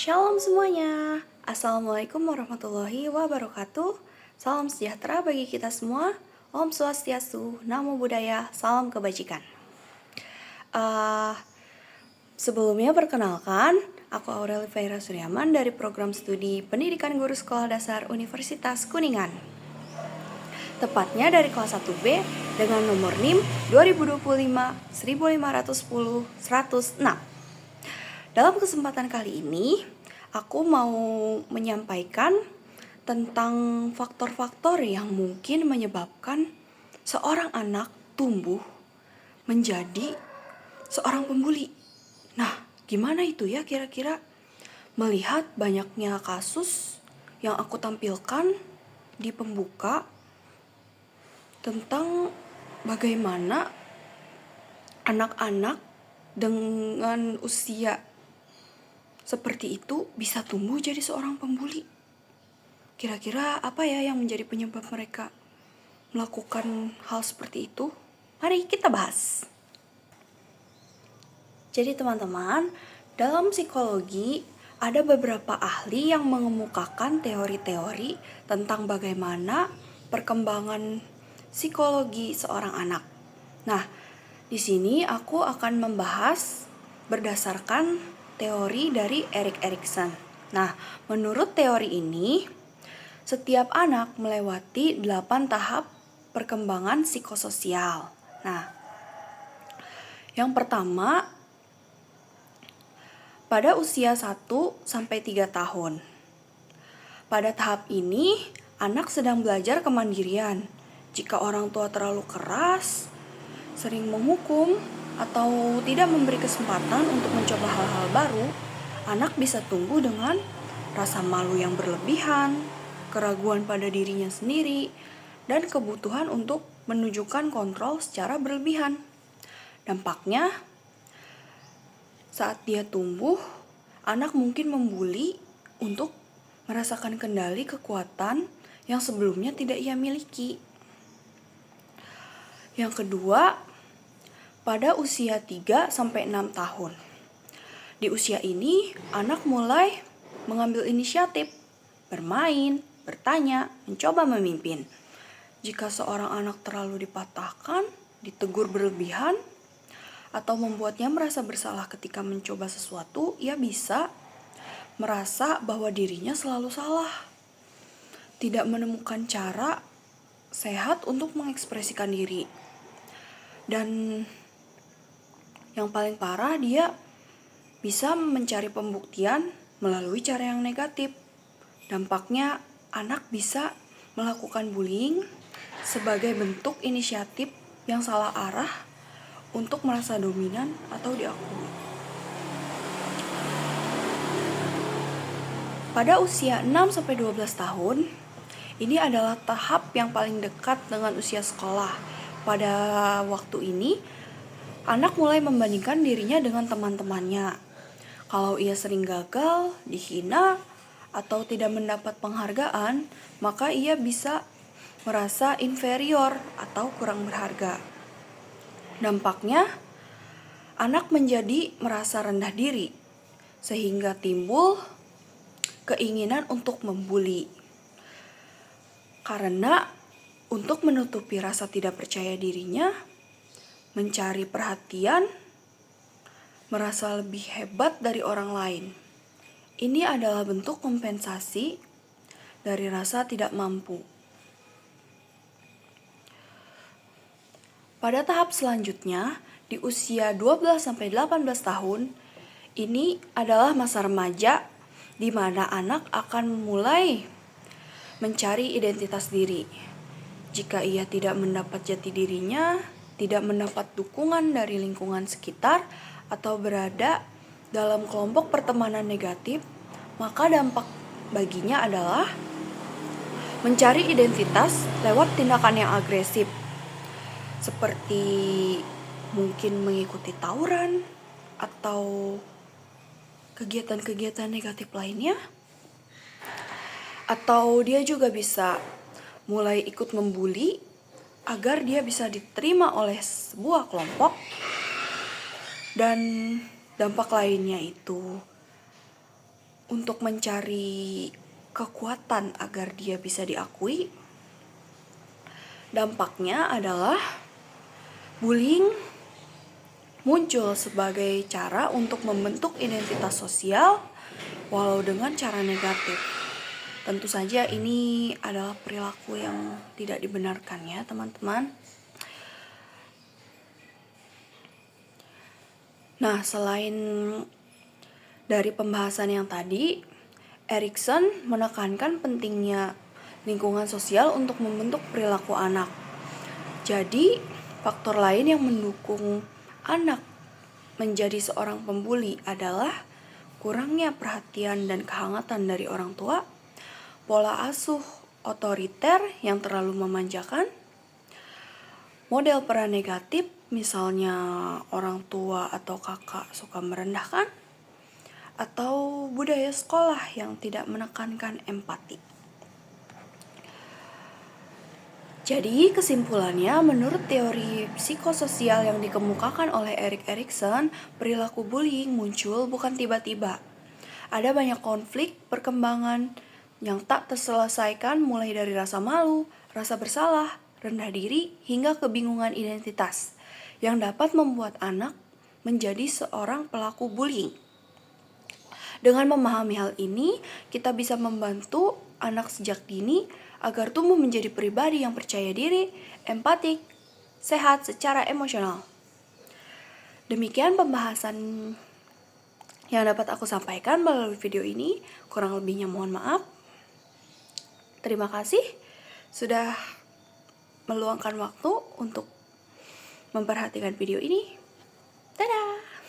Shalom semuanya. Assalamualaikum warahmatullahi wabarakatuh. Salam sejahtera bagi kita semua. Om Swastiastu, Namo Buddhaya, salam kebajikan. Sebelumnya perkenalkan, aku Aureli Faira Suryaman dari program studi Pendidikan Guru Sekolah Dasar Universitas Kuningan. Tepatnya dari kelas 1B dengan nomor NIM 2025 1510 106. Dalam kesempatan kali ini, aku mau menyampaikan tentang faktor-faktor yang mungkin menyebabkan seorang anak tumbuh menjadi seorang pembuli. Nah, gimana itu ya kira-kira? Melihat banyaknya kasus yang aku tampilkan di pembuka tentang bagaimana anak-anak dengan usia seperti itu bisa tumbuh jadi seorang pembuli. Kira-kira apa ya yang menjadi penyebab mereka melakukan hal seperti itu? Mari kita bahas. Jadi teman-teman, dalam psikologi ada beberapa ahli yang mengemukakan teori-teori tentang bagaimana perkembangan psikologi seorang anak. Nah, di sini aku akan membahas berdasarkan teori dari Erik Erikson. Nah, menurut teori ini, setiap anak melewati 8 tahap perkembangan psikososial. Nah, yang pertama, pada usia 1 sampai 3 tahun. Pada tahap ini, anak sedang belajar kemandirian. Jika orang tua terlalu keras, sering menghukum, atau tidak memberi kesempatan untuk mencoba hal-hal baru, anak bisa tumbuh dengan rasa malu yang berlebihan, keraguan pada dirinya sendiri, dan kebutuhan untuk menunjukkan kontrol secara berlebihan. Dampaknya, saat dia tumbuh, anak mungkin membuli untuk merasakan kendali kekuatan yang sebelumnya tidak ia miliki. Yang kedua, pada usia 3 sampai 6 tahun. Di usia ini, anak mulai mengambil inisiatif, bermain, bertanya, mencoba memimpin. Jika seorang anak terlalu dipatahkan, ditegur berlebihan, atau membuatnya merasa bersalah ketika mencoba sesuatu, ia bisa merasa bahwa dirinya selalu salah. Tidak menemukan cara sehat untuk mengekspresikan diri. Dan yang paling parah, dia bisa mencari pembuktian melalui cara yang negatif. Dampaknya, anak bisa melakukan bullying sebagai bentuk inisiatif yang salah arah untuk merasa dominan atau diakui. Pada usia 6-12 tahun, ini adalah tahap yang paling dekat dengan usia sekolah. Pada waktu ini, anak mulai membandingkan dirinya dengan teman-temannya. Kalau ia sering gagal, dihina, atau tidak mendapat penghargaan, maka ia bisa merasa inferior atau kurang berharga. Dampaknya, anak menjadi merasa rendah diri, sehingga timbul keinginan untuk membuli. Karena untuk menutupi rasa tidak percaya dirinya, mencari perhatian, merasa lebih hebat dari orang lain. Ini adalah bentuk kompensasi dari rasa tidak mampu. Pada tahap selanjutnya, di usia 12-18 tahun, ini adalah masa remaja di mana anak akan mulai mencari identitas diri. Jika ia tidak mendapat jati dirinya, tidak mendapat dukungan dari lingkungan sekitar, atau berada dalam kelompok pertemanan negatif, maka dampak baginya adalah mencari identitas lewat tindakan yang agresif, seperti mungkin mengikuti tawuran atau kegiatan-kegiatan negatif lainnya. Atau dia juga bisa mulai ikut membuli agar dia bisa diterima oleh sebuah kelompok. Dan dampak lainnya itu untuk mencari kekuatan agar dia bisa diakui, dampaknya adalah bullying muncul sebagai cara untuk membentuk identitas sosial walau dengan cara negatif. Tentu saja ini adalah perilaku yang tidak dibenarkan ya teman-teman. Nah, selain dari pembahasan yang tadi, Erikson menekankan pentingnya lingkungan sosial untuk membentuk perilaku anak. Jadi, faktor lain yang mendukung anak menjadi seorang pembuli adalah kurangnya perhatian dan kehangatan dari orang tua, pola asuh otoriter yang terlalu memanjakan, model peran negatif, misalnya orang tua atau kakak suka merendahkan, atau budaya sekolah yang tidak menekankan empati. Jadi kesimpulannya, menurut teori psikososial yang dikemukakan oleh Erik Erikson, perilaku bullying muncul bukan tiba-tiba. Ada banyak konflik perkembangan yang tak terselesaikan, mulai dari rasa malu, rasa bersalah, rendah diri, hingga kebingungan identitas yang dapat membuat anak menjadi seorang pelaku bullying. Dengan memahami hal ini, kita bisa membantu anak sejak dini agar tumbuh menjadi pribadi yang percaya diri, empatik, sehat secara emosional. Demikian pembahasan yang dapat aku sampaikan melalui video ini. Kurang lebihnya mohon maaf. Terima kasih sudah meluangkan waktu untuk memperhatikan video ini. Dadah!